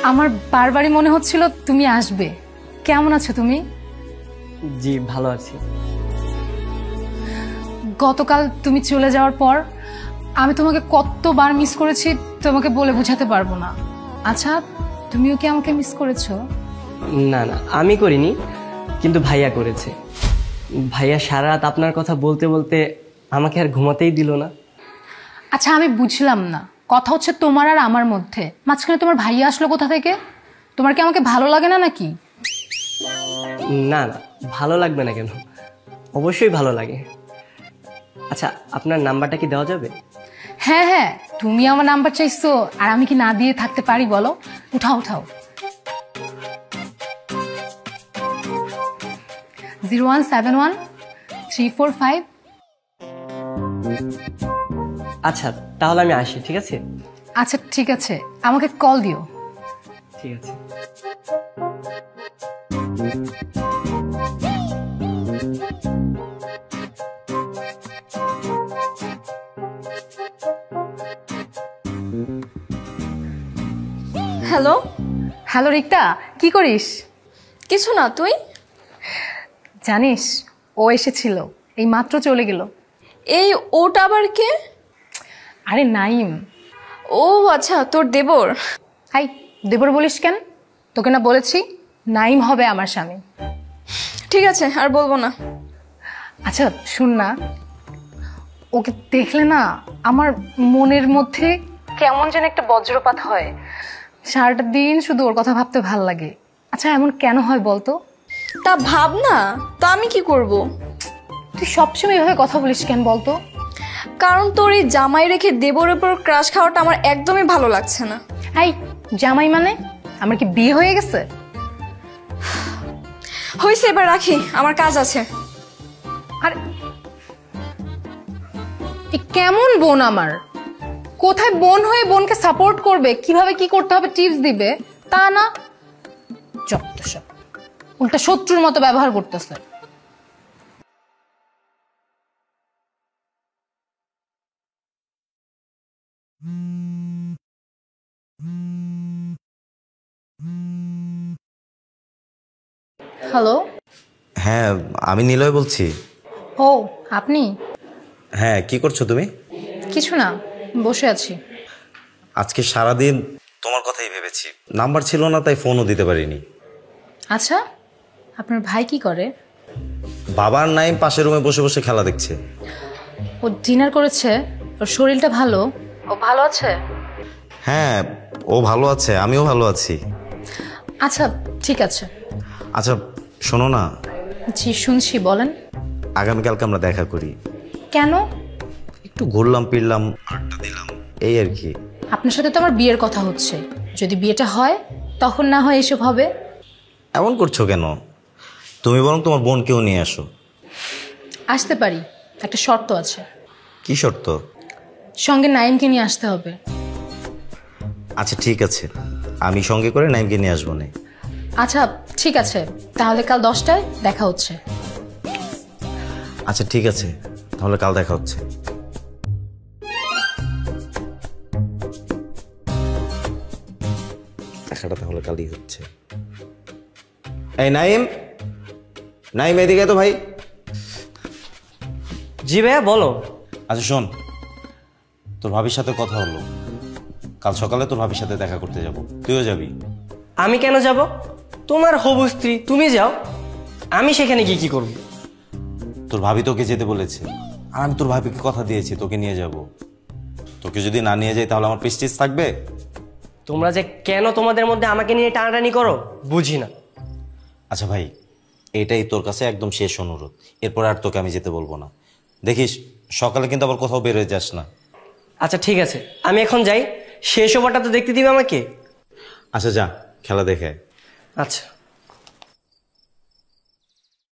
আমার বারবারই মনে হচ্ছিল তুমি আসবে। কেমন আছো তুমি? জি ভালো আছি। গতকাল তুমি চলে যাওয়ার পর আমি তোমাকে কতবার মিস করেছি তোমাকে বলে বোঝাতে পারবো না। আচ্ছা, তুমিও কি আমাকে মিস করেছো? না না, আমি করিনি, কিন্তু ভাইয়া করেছে। ভাইয়া সারা রাত আপনার কথা বলতে বলতে আমাকে আর ঘুমাতেই দিল না। আচ্ছা, আমি বুঝলাম না, কথা হচ্ছে তোমার আর আমার মধ্যে, মাঝখানে তোমার ভাইয়া আসলো কোথা থেকে? তোমার কি আমাকে ভালো লাগে না নাকি? না না, ভালো লাগবে না কেন, অবশ্যই ভালো লাগে। আচ্ছা, আপনার নাম্বারটা কি দেওয়া যাবে? হ্যাঁ হ্যাঁ, তুমি আমার নাম্বার চাইছো আর আমি কি না দিয়ে থাকতে পারি বলো? উঠাও উঠাও। 0171345। আচ্ছা, তাহলে আমি আসি, ঠিক আছে? আচ্ছা ঠিক আছে, আমাকে কল দিও। ঠিক আছে। হ্যালো। হ্যালো রিক্তা, কি করিস? কিছু না, তুই? জানিস, ও এসেছিল, এই মাত্র চলে গেল। এই ওটা আবার কে? আরে নাইম। ও আচ্ছা, তোর দেবর। হাই, দেবর বলিস কেন? তোকে না বলেছি নাইম হবে আমার স্বামী। ঠিক আছে, আর বলবো না। আচ্ছা শুন না, ওকে দেখলে না আমার মনের মধ্যে কেমন যেন একটা বজ্রপাত হয়। সারাটা দিন শুধু ওর কথা ভাবতে ভাল লাগে। আচ্ছা এমন কেন হয় বলতো? তা ভাব না, তা আমি কি করব? তুই সবসময় এভাবে কথা বলিস কেন বলতো? কারণ তোর এই জামাই রেখে দেবরের উপর ক্রাশ খাওয়াটা আমার একদমই ভালো লাগছে না। এই জামাই মানে? আমার কি বিয়ে হয়ে গেছে? হয়েছে, এবার রাখি, আমার কাজ আছে। আর কেমন বোন আমার? কোথায় বোন হয়ে বোনকে সাপোর্ট করবে, কিভাবে কি করতে হবে টিপস দিবে, তা না, যত সব উল্টা শত্রুর মতো ব্যবহার করতেছে। হ্যালো। হ্যাঁ, আমি নিলয় বলছি। ও আপনি? হ্যাঁ, কি করছো তুমি? কিছু না, বসে আছি। আজকে সারাদিন তোমার কথাই ভেবেছি, নাম্বার ছিল না তাই ফোনও দিতে পারিনি। আচ্ছা, আপনার ভাই কি করে? বাবার নাইম পাশের রুমে বসে বসে খেলা দেখছে। ও ডিনার করেছে? ওর শরীরটা ভালো? ও ভালো আছে? হ্যাঁ, ও ভালো আছে, আমিও ভালো আছি। আচ্ছা ঠিক আছে। আচ্ছা শোনো না, জি শুনছি, বলেন। আগামীকালকে আমরা দেখা করি। কেন? একটু ঘুরলাম ফিরলাম, আড্ডা দিলাম, এই আর কি। আপনার সাথে তো আমার বিয়ের কথা হচ্ছে, যদি বিয়েটা হয় তখন না হয় এসব হবে। এমন করছো কেন? তুমি বরং তোমার বোনকেও নিয়ে আসো। আসতে পারি, একটা শর্ত আছে। কি শর্ত? সঙ্গে নাইমকে নিয়ে আসতে হবে। আচ্ছা ঠিক আছে, আমি সঙ্গে করে নাইমকে নিয়ে আসবো না। আচ্ছা ঠিক আছে, তাহলে কাল 10টায় দেখা হচ্ছে। আচ্ছা ঠিক আছে, তাহলে কাল দেখা হচ্ছে। দেখাটা তাহলে কালই হচ্ছে। এই নাইম, নাইম এদিকে তো ভাই। জি ভাইয়া বলো। আচ্ছা শোন, তোর ভাবির সাথে কথা হলো, কাল সকালে তোর ভাবির সাথে দেখা করতে যাব, তুইও যাবি? আমি কেন যাব? তোমার হবু স্ত্রী, তুমি যাও, আমি সেখানে গিয়ে কি করব? তোর ভাবি তোকে যেতে বলেছে, আর আমি তোর ভাবিকে কথা দিয়েছি তোকে নিয়ে যাব। তোকে যদি না নিয়ে যাই তাহলে আমার প্রেস্টিজ থাকবে? তোমরা যে কেন তোমাদের মধ্যে আমাকে নিয়ে টানাটানি করো বুঝি না। আচ্ছা ভাই, এটাই তোর কাছে একদম শেষ অনুরোধ, এরপর আর তোকে আমি যেতে বলবো না। দেখিস সকালে কিন্তু আবার কোথাও বের হয়ে যাস না। আচ্ছা ঠিক আছে, আমি এখন যাই, শেষ ওভারটা তো দেখতে দিবে আমাকে। আচ্ছা যা, খেলা দেখে। আচ্ছা।